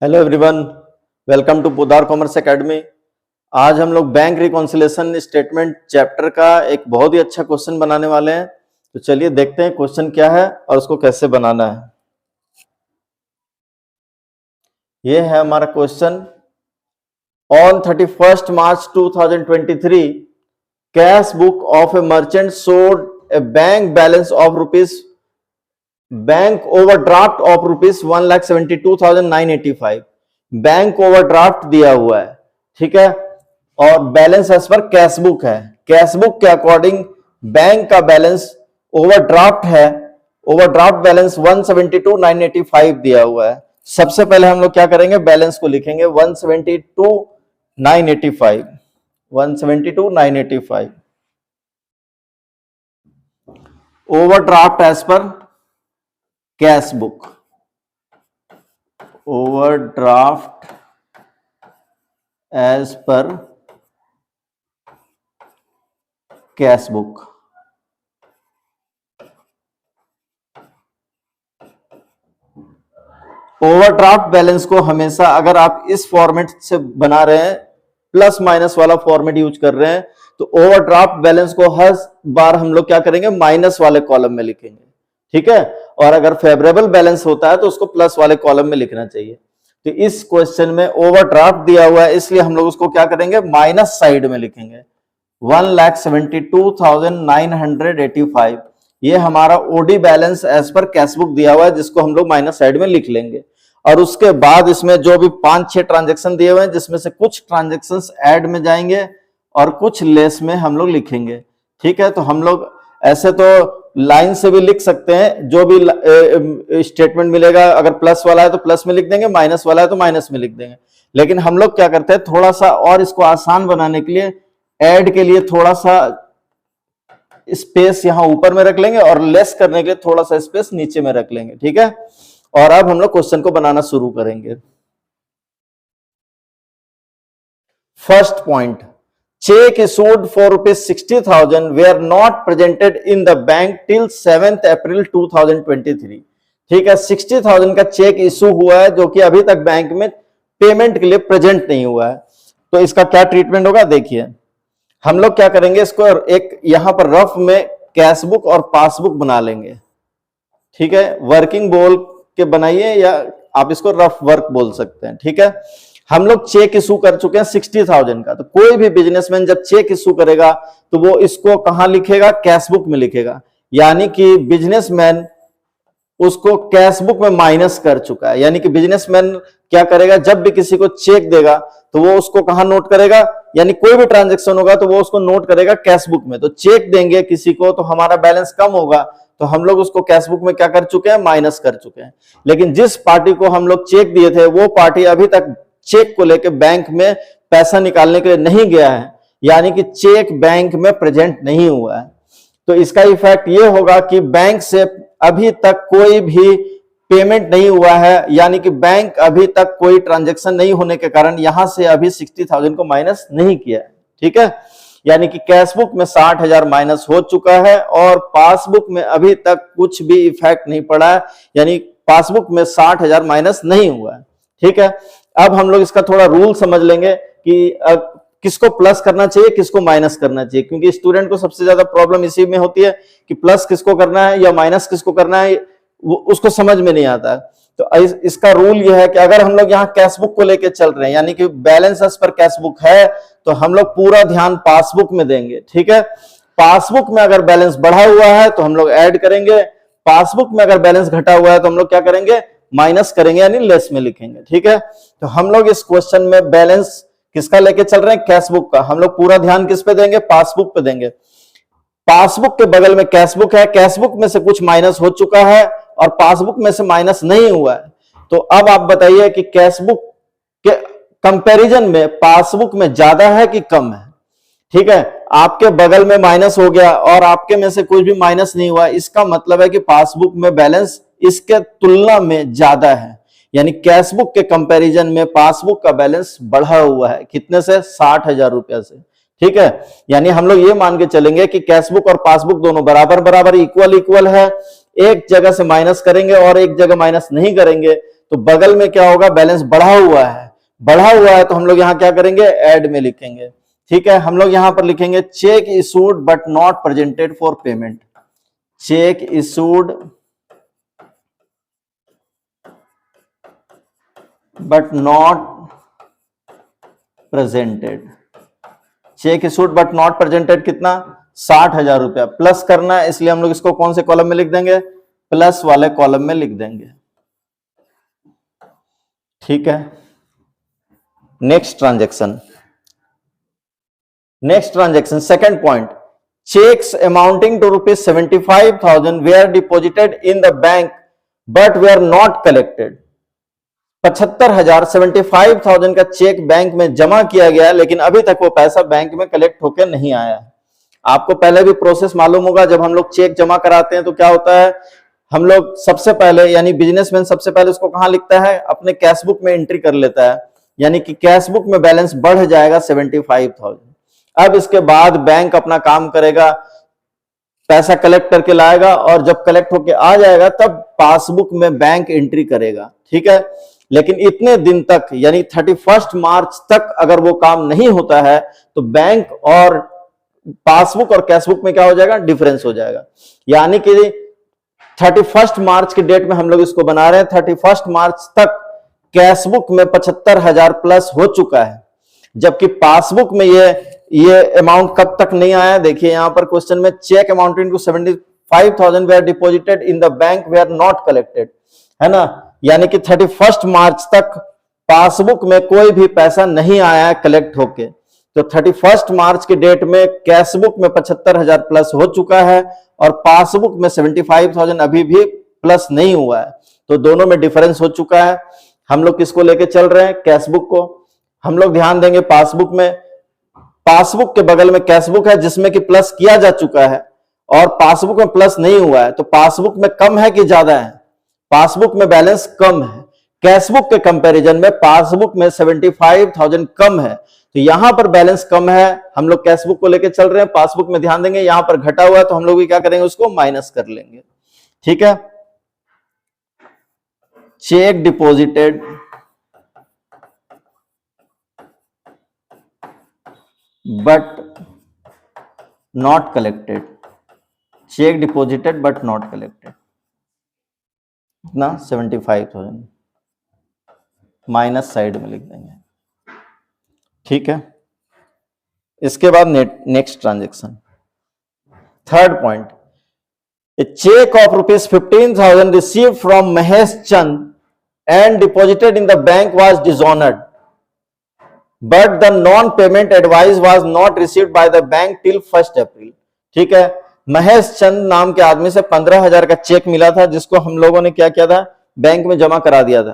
Hello everyone, welcome to Podar commerce academy. आज हम लोग बैंक रिकॉन्सिलेशन स्टेटमेंट चैप्टर का एक बहुत ही अच्छा क्वेश्चन बनाने वाले हैं। तो चलिए देखते हैं क्वेश्चन क्या है और उसको कैसे बनाना है। ये है हमारा question. On 31st March 2023 cash book of a merchant showed a bank balance of bank overdraft of rupees 1,72,985। Bank overdraft दिया हुआ है, ठीक है, और बैलेंस एज पर कैश बुक है। कैश बुक के अकॉर्डिंग बैंक का बैलेंस ओवरड्राफ्ट है। ओवरड्राफ्ट बैलेंस 172,985 दिया हुआ है। सबसे पहले हम लोग क्या करेंगे, बैलेंस को लिखेंगे 172,985। 172,985 ओवरड्राफ्ट एज पर कैश बुक। ओवरड्राफ्ट एज पर कैश बुक। ओवरड्राफ्ट बैलेंस को हमेशा अगर आप इस फॉर्मेट से बना रहे हैं, प्लस माइनस वाला फॉर्मेट यूज कर रहे हैं, तो ओवरड्राफ्ट बैलेंस को हर बार हम लोग क्या करेंगे, माइनस वाले कॉलम में लिखेंगे, ठीक है। और अगर फेवरेबल बैलेंस होता है तो उसको प्लस वाले कॉलम में लिखना चाहिए। तो इस क्वेश्चन में ओवरड्राफ्ट दिया हुआ है, इसलिए हम लोग उसको क्या करेंगे, माइनस साइड में लिखेंगे। 1,72,985 ये हमारा ओडी बैलेंस एज पर कैश बुक दिया हुआ है, जिसको हम लोग माइनस साइड में लिख लेंगे। और उसके बाद इसमें जो भी 5-6 ट्रांजेक्शन दिए हुए हैं, जिसमें से कुछ ट्रांजेक्शन ऐड में जाएंगे और कुछ लेस में हम लोग लिखेंगे, ठीक है। तो हम लोग ऐसे तो लाइन से भी लिख सकते हैं, जो भी स्टेटमेंट मिलेगा, अगर प्लस वाला है तो प्लस में लिख देंगे, माइनस वाला है तो माइनस में लिख देंगे। लेकिन हम लोग क्या करते हैं, थोड़ा सा और इसको आसान बनाने के लिए, ऐड के लिए थोड़ा सा स्पेस यहां ऊपर में रख लेंगे और लेस करने के लिए थोड़ा सा स्पेस नीचे में रख लेंगे, ठीक है। और अब हम लोग क्वेश्चन को बनाना शुरू करेंगे। First point, check issued for ₹60,000 were not presented in the bank till 7th April 2023। ठीक है, 60,000 का चेक इशू हुआ है जो कि अभी तक बैंक में पेमेंट के लिए प्रेजेंट नहीं हुआ है। तो इसका क्या ट्रीटमेंट होगा, देखिए हम लोग क्या करेंगे, इसको एक यहां पर रफ में कैश बुक और पासबुक बना लेंगे, ठीक है। वर्किंग बोल के बनाइए या आप इसको रफ वर्क बोल सकते हैं, ठीक है। हम लोग चेक इशू कर चुके हैं 60,000 का। तो कोई भी बिजनेसमैन जब चेक इशू करेगा तो वो इसको कहां लिखेगा, कैश बुक में लिखेगा। यानी कि बिजनेसमैन उसको कैश बुक में माइनस कर चुका है। यानी कि बिजनेसमैन क्या करेगा, जब भी किसी को चेक देगा तो वो उसको कहां नोट करेगा, यानी कोई भी ट्रांजेक्शन होगा तो वो उसको नोट करेगा कैश बुक में। तो चेक देंगे किसी को तो हमारा बैलेंस कम होगा, तो हम लोग उसको कैश बुक में क्या कर चुके हैं, माइनस कर चुके हैं। लेकिन जिस पार्टी को हम लोग चेक दिए थे वो पार्टी अभी तक चेक को लेकर बैंक में पैसा निकालने के लिए नहीं गया है, यानी कि चेक बैंक में प्रेजेंट नहीं हुआ है। तो इसका इफेक्ट ये होगा कि बैंक से अभी तक कोई भी पेमेंट नहीं हुआ है, यानी कि बैंक अभी तक कोई ट्रांजैक्शन नहीं होने के कारण यहां से अभी 60,000 को माइनस नहीं किया है, ठीक है। यानी कि कैश बुक में 60,000 माइनस हो चुका है और पासबुक में अभी तक कुछ भी इफेक्ट नहीं पड़ा है, यानी पासबुक में 60,000 माइनस नहीं हुआ है, ठीक है। अब हम लोग इसका थोड़ा रूल समझ लेंगे कि किसको प्लस करना चाहिए, किसको माइनस करना चाहिए, क्योंकि स्टूडेंट को सबसे ज्यादा प्रॉब्लम इसी में होती है कि प्लस किसको करना है या माइनस किसको करना है, वो उसको समझ में नहीं आता है। तो इसका रूल यह है कि अगर हम लोग यहाँ कैश बुक को लेकर चल रहे हैं, यानी कि बैलेंस पर कैश बुक है, तो हम लोग पूरा ध्यान पासबुक में देंगे, ठीक है। पासबुक में अगर बैलेंस बढ़ा हुआ है तो हम लोग ऐड करेंगे, पासबुक में अगर बैलेंस घटा हुआ है तो हम लोग क्या करेंगे, माइनस करेंगे, यानी लेस में लिखेंगे, ठीक है। तो हम लोग इस क्वेश्चन में बैलेंस किसका लेके चल रहे हैं, कैश बुक का। हम लोग पूरा ध्यान किस पे देंगे, पासबुक पे देंगे। पासबुक के बगल में कैश बुक है, कैश बुक में से कुछ माइनस हो चुका है और पासबुक में से माइनस नहीं हुआ है। तो अब आप बताइए कि कैश बुक के कंपैरिजन में पासबुक में ज्यादा है कि कम है, ठीक है। आपके बगल में माइनस हो गया और आपके में से कुछ भी माइनस नहीं हुआ, इसका मतलब है कि पासबुक में बैलेंस इसके तुलना में ज्यादा है, यानी कैश बुक के कंपैरिजन में पासबुक का बैलेंस बढ़ा हुआ है। कितने से, 60,000 रुपया से, ठीक है। यानी हम लोग ये मान के चलेंगे कि कैश बुक और पासबुक दोनों बराबर बराबर इक्वल है। एक जगह से माइनस करेंगे और एक जगह माइनस नहीं करेंगे तो बगल में क्या होगा, बैलेंस बढ़ा हुआ है, बढ़ा हुआ है तो हम लोग यहां क्या करेंगे, ऐड में लिखेंगे। ठीक है, हम लोग यहां पर लिखेंगे check issued but not presented for payment. Check issued but not presented. Check issued but not presented कितना, 60,000 रुपया। प्लस करना है इसलिए हम लोग इसको कौन से कॉलम में लिख देंगे, प्लस वाले कॉलम में लिख देंगे। ठीक है, next transaction, second point, cheques amounting to ₹75,000 were deposited in the bank but were not collected. 75,000 75,000 का चेक बैंक में जमा किया गया लेकिन अभी तक वो पैसा बैंक में कलेक्ट होकर नहीं आया। आपको पहले भी प्रोसेस मालूम होगा, जब हम लोग चेक जमा कराते हैं तो क्या होता है, हम लोग सबसे पहले यानी बिजनेसमैन सबसे पहले उसको कहां लिखता है, अपने कैश बुक में एंट्री कर लेता है, यानी कि कैश बुक में बैलेंस बढ़ जाएगा 75,000। अब इसके बाद बैंक अपना काम करेगा, पैसा कलेक्ट करके लाएगा और जब कलेक्ट होके आ जाएगा तब पासबुक में बैंक एंट्री करेगा। ठीक है, लेकिन इतने दिन तक यानी 31 मार्च तक अगर वो काम नहीं होता है तो बैंक और पासबुक और कैशबुक में क्या हो जाएगा, डिफरेंस हो जाएगा। यानी कि 31 मार्च की डेट में हम लोग इसको बना रहे हैं, 31 मार्च तक कैशबुक में 75,000 प्लस हो चुका है, जबकि पासबुक में ये अमाउंट कब तक नहीं आया। देखिए यहां पर क्वेश्चन में, cheque amounting to 75,000 were deposited in the bank were not collected, है ना, यानी कि 31 मार्च तक पासबुक में कोई भी पैसा नहीं आया है कलेक्ट होके। तो 31 मार्च की डेट में कैशबुक में 75,000 प्लस हो चुका है और पासबुक में 75,000 अभी भी प्लस नहीं हुआ है, तो दोनों में डिफरेंस हो चुका है। हम लोग किसको लेके चल रहे हैं, कैशबुक को। हम लोग ध्यान देंगे पासबुक में, पासबुक के बगल में कैशबुक है जिसमें कि प्लस किया जा चुका है और पासबुक में प्लस नहीं हुआ है, तो पासबुक में कम है कि ज्यादा है, पासबुक में बैलेंस कम है। कैशबुक के कंपैरिजन में पासबुक में 75,000 कम है, तो यहां पर बैलेंस कम है, हम लोग कैशबुक को लेकर चल रहे हैं। पासबुक में ध्यान देंगे यहां पर घटा हुआ है तो हम लोग भी क्या करेंगे, उसको माइनस कर लेंगे। ठीक है, check deposited but not collected, check deposited but not collected इतना 75,000 माइनस साइड में लिख देंगे। ठीक है, इसके बाद next transaction, third point, a check of ₹15,000 received from Mahesh Chand and deposited in the bank was dishonored, but the non-payment advice was not received by the bank till 1st April। ठीक है, महेश चंद नाम के आदमी से 15,000 का check मिला था जिसको हम लोगों ने क्या किया था, बैंक में जमा करा दिया था।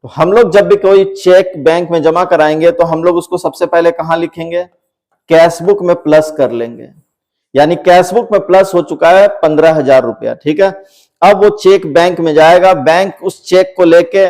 तो हम लोग जब भी कोई चेक बैंक में जमा कराएंगे तो हम लोग उसको सबसे पहले कहां लिखेंगे, कैशबुक में प्लस कर लेंगे, यानी कैशबुक में प्लस हो चुका है 15,000 रुपया। ठीक है, अब वो चेक बैंक में जाएगा, बैंक उस चेक को लेके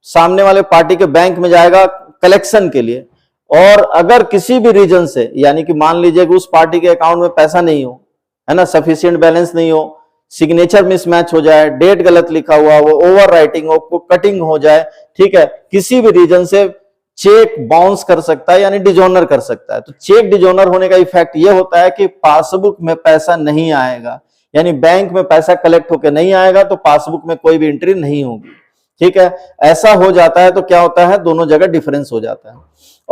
सामने वाले पार्टी के बैंक में जाएगा कलेक्शन के लिए, और अगर किसी भी रीजन से, यानी कि मान लीजिए कि उस पार्टी के अकाउंट में पैसा नहीं हो, है ना, सफिशिएंट बैलेंस नहीं हो, सिग्नेचर मिसमैच हो जाए, डेट गलत लिखा हुआ हो, ओवर राइटिंग हो, कटिंग हो जाए, ठीक है, किसी भी रीजन से चेक बाउंस कर सकता है यानी डिजोनर कर सकता है। तो चेक डिजोनर होने का इफेक्ट ये होता है कि पासबुक में पैसा नहीं आएगा, यानी बैंक में पैसा कलेक्ट होकर नहीं आएगा तो पासबुक में कोई भी एंट्री नहीं होगी। ठीक है, ऐसा हो जाता है तो क्या होता है, दोनों जगह डिफरेंस हो जाता है।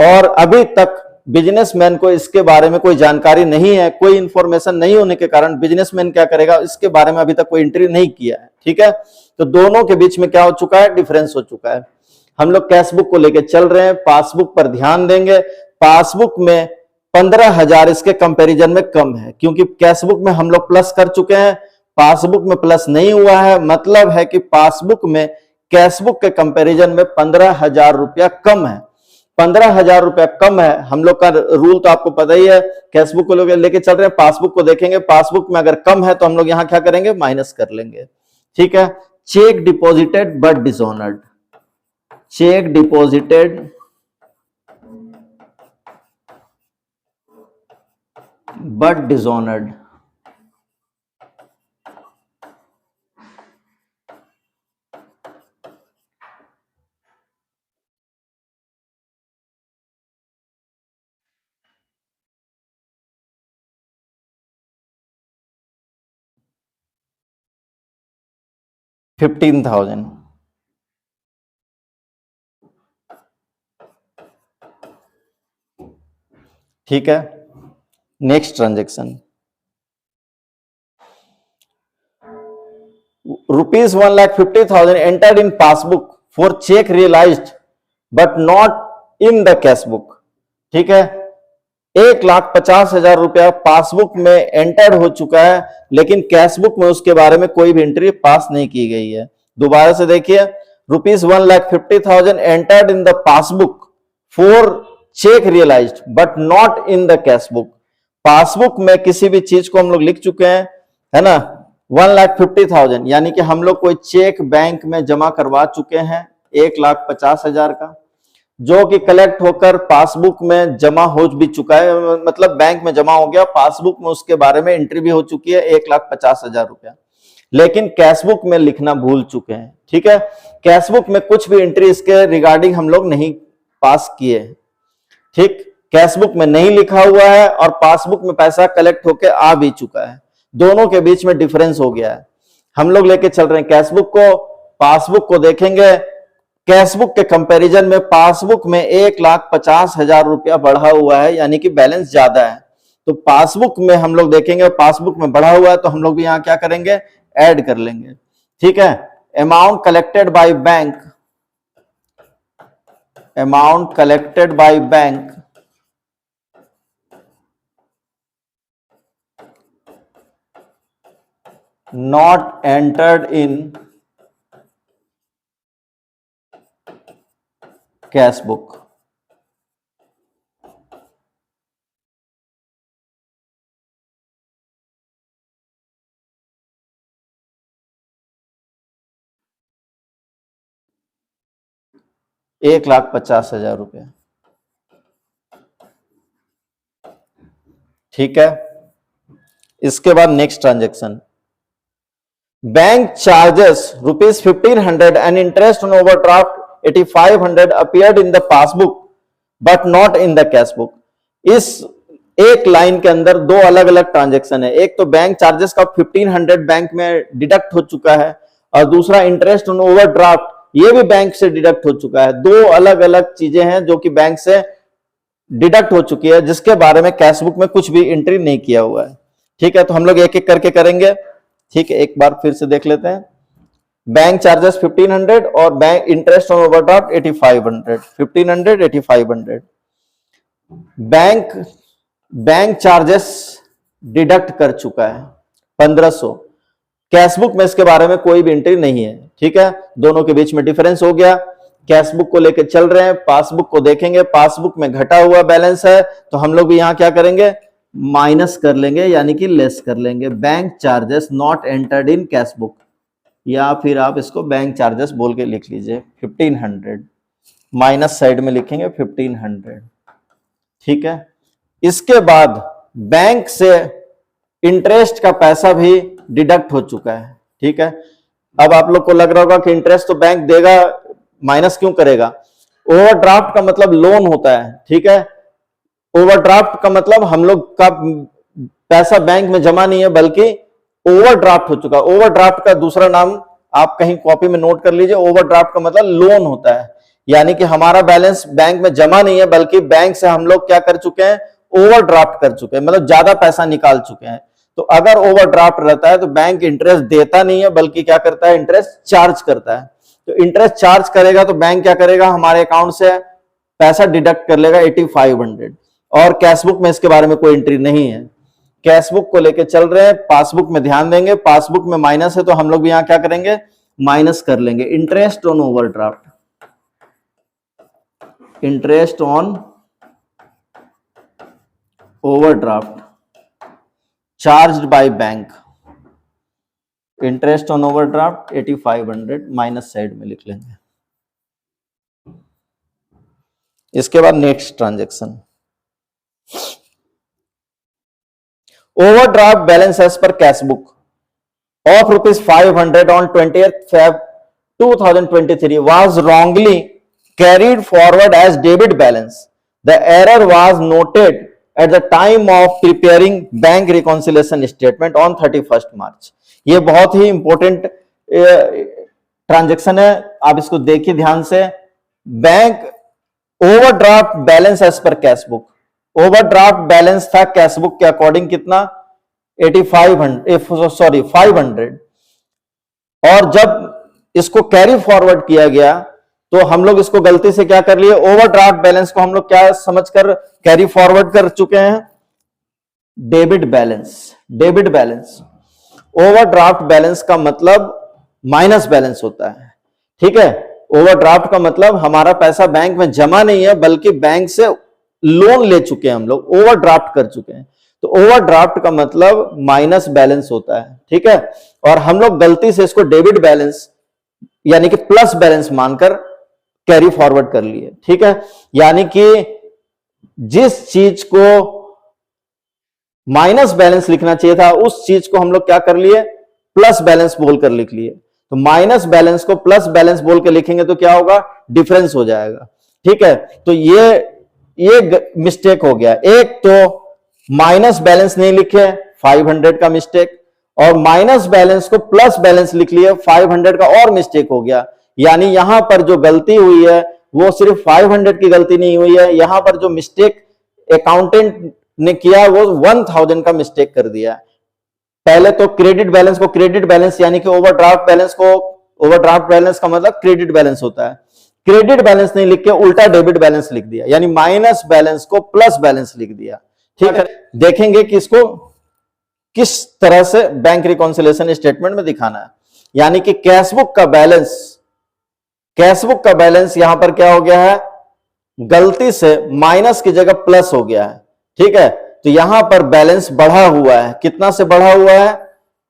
और अभी तक बिजनेसमैन को इसके बारे में कोई जानकारी नहीं है, कोई इंफॉर्मेशन नहीं होने के कारण बिजनेसमैन क्या करेगा, इसके बारे में अभी तक कोई एंट्री नहीं किया है। ठीक है, तो दोनों के बीच में क्या हो चुका है, डिफरेंस हो चुका है। हम लोग कैशबुक को लेकर चल रहे हैं, पासबुक पर ध्यान देंगे। पासबुक में 15,000 इसके कंपैरिजन में कम है, क्योंकि कैशबुक में हम लोग प्लस कर चुके हैं, पासबुक में प्लस नहीं हुआ है, मतलब है कि पासबुक में कैशबुक के कंपैरिजन में 15,000 रुपया कम है। 15,000 रुपया कम है, हम लोग का रूल तो आपको पता ही है, कैशबुक को लेके चल रहे हैं, पासबुक को देखेंगे, पासबुक में अगर कम है तो हम लोग यहां क्या करेंगे, माइनस कर लेंगे। ठीक है, check deposited but dishonoured, check deposited but dishonoured, 15,000। ठीक है, next transaction, rupees 1,50,000 entered in passbook for check realized but not in the cash book। ठीक है, 1,50,000 रुपया पासबुक में एंटर्ड हो चुका है, लेकिन कैश बुक में उसके बारे में कोई भी एंट्री पास नहीं की गई है। दोबारा से देखिए, rupees 1,50,000 entered in the passbook for cheque realised but not in the cash book. Passbook में किसी भी चीज को हम लोग लिख चुके हैं, है ना, 1,50,000, यानी कि हम लोग कोई चेक बैंक में जमा करवा चुके हैं 1,50,000 का, जो कि कलेक्ट होकर पासबुक में जमा हो भी चुका है, मतलब बैंक में जमा हो गया, पासबुक में उसके बारे में एंट्री भी हो चुकी है 1,50,000 रुपया, लेकिन कैशबुक में लिखना भूल चुके हैं। ठीक है, कैशबुक में कुछ भी एंट्री इसके रिगार्डिंग हम लोग नहीं पास किए। ठीक, कैशबुक में नहीं लिखा हुआ है और पासबुक में पैसा कलेक्ट होकर आ भी चुका है, दोनों के बीच में डिफरेंस हो गया है। हम लोग लेके चल रहे हैं कैशबुक को, पासबुक को देखेंगे, कैशबुक के कंपैरिजन में पासबुक में 1,50,000 रुपया बढ़ा हुआ है, यानी कि बैलेंस ज्यादा है। तो पासबुक में हम लोग देखेंगे, पासबुक में बढ़ा हुआ है तो हम लोग भी यहां क्या करेंगे, ऐड कर लेंगे। ठीक है, amount collected by bank, amount collected by bank not entered in cash book। ₹1,50,000 रुपया। ठीक है, इसके बाद next transaction, bank charges ₹1,500 and interest on overdraft 8,500 appeared in the passbook but not in the cash book। इस एक line के अंदर दो अलग अलग ट्रांजेक्शन है, एक तो बैंक चार्जेस का 1,500 बैंक में डिडक्ट हो चुका है और दूसरा इंटरेस्ट ऑन ओवरड्राफ्ट, ये भी बैंक से डिडक्ट हो चुका है। दो अलग अलग चीजें हैं जो कि बैंक से डिडक्ट हो चुकी है, जिसके बारे में कैश बुक में कुछ भी एंट्री नहीं किया हुआ है। ठीक है, तो हम लोग एक एक करके करेंगे। ठीक है, एक बार फिर से देख लेते हैं, बैंक चार्जेस 1,500 और bank interest on overdraft 8,500, 1,500 8,500। Bank charges deduct कर चुका है 1,500, कैशबुक में इसके बारे में कोई भी एंट्री नहीं है। ठीक है, दोनों के बीच में डिफरेंस हो गया। कैशबुक को लेकर चल रहे हैं, पासबुक को देखेंगे, पासबुक में घटा हुआ बैलेंस है तो हम लोग भी यहां क्या करेंगे, माइनस कर लेंगे, यानी कि लेस कर लेंगे। Bank charges not entered in cash book, या फिर आप इसको बैंक चार्जेस बोल के लिख लीजिए 1,500, माइनस साइड में लिखेंगे 1,500। ठीक है, इसके बाद बैंक से इंटरेस्ट का पैसा भी डिडक्ट हो चुका है। ठीक है, अब आप लोग को लग रहा होगा कि इंटरेस्ट तो बैंक देगा, माइनस क्यों करेगा। ओवरड्राफ्ट का मतलब लोन होता है। ठीक है, ओवरड्राफ्ट का मतलब हम लोग का पैसा बैंक में जमा नहीं है बल्कि ओवरड्राफ्ट हो चुका। ओवरड्राफ्ट का दूसरा नाम आप कहीं कॉपी में नोट कर लीजिए, ओवरड्राफ्ट का मतलब लोन होता है, यानी कि हमारा बैलेंस बैंक में जमा नहीं है बल्कि बैंक से हम लोग क्या कर चुके हैं, ओवरड्राफ्ट कर चुके हैं, मतलब ज्यादा पैसा निकाल चुके हैं। तो अगर ओवरड्राफ्ट रहता है तो बैंक इंटरेस्ट देता नहीं है बल्कि क्या करता है, इंटरेस्ट चार्ज करता है। तो इंटरेस्ट चार्ज करेगा तो बैंक क्या करेगा, हमारे अकाउंट से पैसा डिडक्ट कर लेगा 8,500, और कैशबुक में इसके बारे में कोई एंट्री नहीं है। कैशबुक को लेके चल रहे हैं, पासबुक में ध्यान देंगे, पासबुक में माइनस है तो हम लोग भी यहां क्या करेंगे, माइनस कर लेंगे। Interest on overdraft, interest on overdraft charged by bank, interest on overdraft 8,500, minus side में लिख लेंगे। इसके बाद next transaction, overdraft balance as per cash book of ₹500 on 20th Feb 2023 was wrongly carried forward as debit balance. The error was noted at the time of preparing bank reconciliation statement on 31st March। ये बहुत ही important transaction है, आप इसको देखिए ध्यान से। Bank overdraft balance as पर cash book, overdraft balance था कैश बुक के अकॉर्डिंग कितना, 500, और जब इसको कैरी फॉरवर्ड किया गया तो हम लोग इसको गलती से क्या कर लिए, ओवरड्राफ्ट बैलेंस को हम लोग क्या समझकर कैरी फॉरवर्ड कर चुके हैं, debit balance. Debit balance, overdraft balance का मतलब माइनस बैलेंस होता है, ठीक है। ओवरड्राफ्ट का मतलब हमारा पैसा बैंक में जमा नहीं है, बल्कि बैंक से लोन ले चुके हैं, हम लोग ओवरड्राफ्ट कर चुके हैं। तो ओवरड्राफ्ट का मतलब माइनस बैलेंस होता है, ठीक है। और हम लोग गलती से इसको डेबिट बैलेंस यानी कि प्लस बैलेंस मानकर कैरी फॉरवर्ड कर लिए, ठीक है। यानी कि जिस चीज को माइनस बैलेंस लिखना चाहिए था, उस चीज को हम लोग क्या कर लिए, प्लस बैलेंस बोलकर लिख लिए। तो माइनस बैलेंस को प्लस बैलेंस बोल के लिखेंगे तो क्या होगा, डिफरेंस हो जाएगा, ठीक है। तो ये मिस्टेक हो गया। एक तो माइनस बैलेंस नहीं लिखे, 500 का मिस्टेक, और माइनस बैलेंस को प्लस बैलेंस लिख लिए, 500 का और मिस्टेक हो गया। यानी यहां पर जो गलती हुई है वो सिर्फ 500 की गलती नहीं हुई है, यहां पर जो मिस्टेक अकाउंटेंट ने किया वो 1000 का मिस्टेक कर दिया। पहले तो क्रेडिट बैलेंस को क्रेडिट बैलेंस यानी कि ओवरड्राफ्ट बैलेंस को, ओवरड्राफ्ट बैलेंस का मतलब क्रेडिट बैलेंस होता है, क्रेडिट बैलेंस नहीं लिख के उल्टा डेबिट बैलेंस लिख दिया, यानी माइनस बैलेंस को प्लस बैलेंस लिख दिया, ठीक है। देखेंगे कि इसको किस तरह से बैंक रिकॉन्सिलिएशन स्टेटमेंट में दिखाना है। यानी कि कैशबुक का बैलेंस यहां पर क्या हो गया है, गलती से माइनस की जगह प्लस हो गया है, ठीक है। तो यहां पर बैलेंस बढ़ा हुआ है, कितना से बढ़ा हुआ है,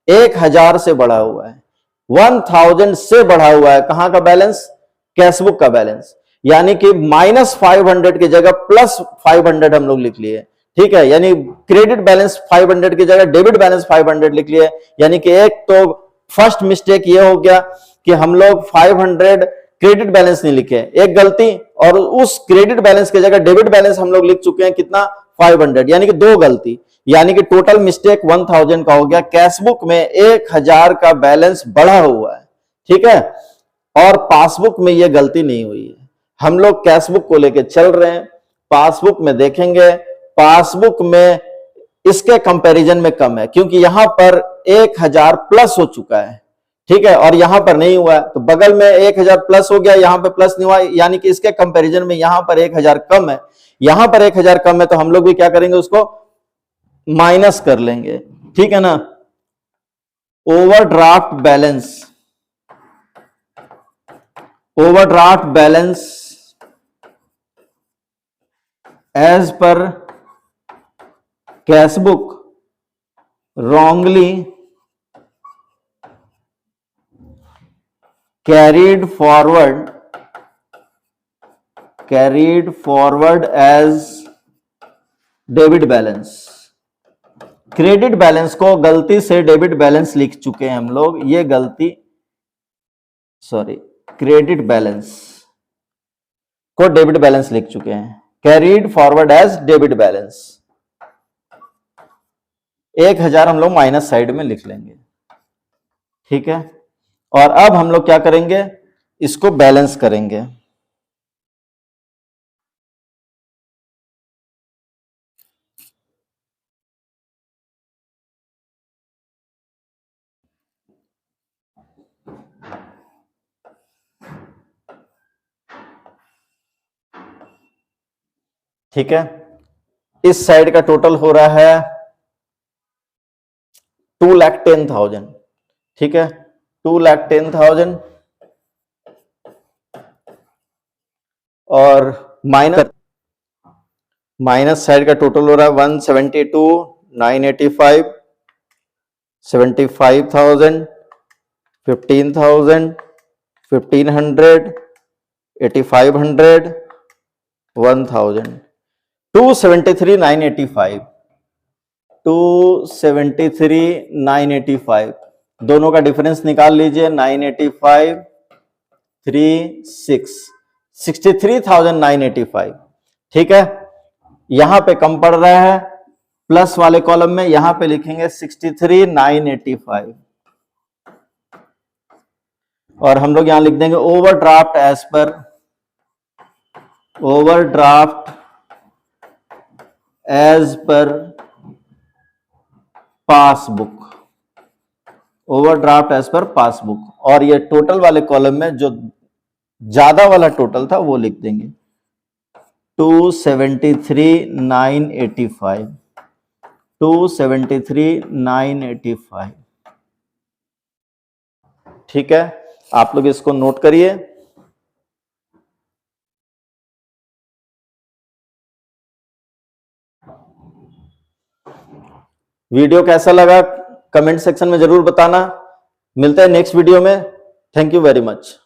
1000 से बढ़ा हुआ है, 1000 से बढ़ा हुआ है। कहां का बैलेंस, कैशबुक का बैलेंस। यानी कि -500 की जगह +500 हम लोग लिख लिए, ठीक है। यानी क्रेडिट बैलेंस 500 की जगह डेबिट बैलेंस 500 लिख लिए। यानी कि एक तो फर्स्ट मिस्टेक ये हो गया कि हम लोग 500 क्रेडिट बैलेंस नहीं लिखे, एक गलती, और उस क्रेडिट बैलेंस की जगह डेबिट बैलेंस हम लोग लिख चुके हैं कितना, 500, यानी कि दो गलती। यानी कि टोटल मिस्टेक 1000 का हो गया। कैशबुक में 1000 का बैलेंस बढ़ा हुआ है, ठीक है, और पासबुक में यह गलती नहीं हुई है। हम लोग कैशबुक को लेके चल रहे हैं, पासबुक में देखेंगे, पासबुक में इसके कंपैरिजन में कम है, क्योंकि यहां पर 1000 प्लस हो चुका है, ठीक है, और यहां पर नहीं हुआ है। तो बगल में 1000 प्लस हो गया, यहां पे प्लस नहीं हुआ, यानी कि इसके कंपैरिजन में यहां पर 1000 कम है, यहां पर 1000 कम है, तो हम लोग भी क्या करेंगे, उसको माइनस कर लेंगे, ठीक है ना। Overdraft balance as per cashbook wrongly carried forward as debit balance. Credit balance को गलती से डेबिट बैलेंस लिख चुके हैं हम लोग, ये गलती, क्रेडिट बैलेंस को डेबिट बैलेंस लिख चुके हैं, carried forward as debit balance. 1000 हम लोग माइनस साइड में लिख लेंगे, ठीक है। और अब हम लोग क्या करेंगे, इसको बैलेंस करेंगे। ठीक है, इस साइड का टोटल हो रहा है 2,10,000, ठीक है, 2,10,000, और माइनस साइड का टोटल हो रहा है 172,985, 75,000, 15,000, 1,500, 8,500, 1,000, 273,985, 273,985, दोनों का डिफरेंस निकाल लीजिए, 985, 63,985, ठीक है। यहां पे कम पड़ रहा है, प्लस वाले कॉलम में यहां पे लिखेंगे 63,985, और हम लोग यहां लिख देंगे overdraft as per passbook, overdraft as per passbook. और ये टोटल वाले कॉलम में जो ज्यादा वाला टोटल था वो लिख देंगे 273,985, 273,985। ठीक है, आप लोग इसको नोट करिए। वीडियो कैसा लगा कमेंट सेक्शन में जरूर बताना। मिलते हैं नेक्स्ट वीडियो में। Thank you very much.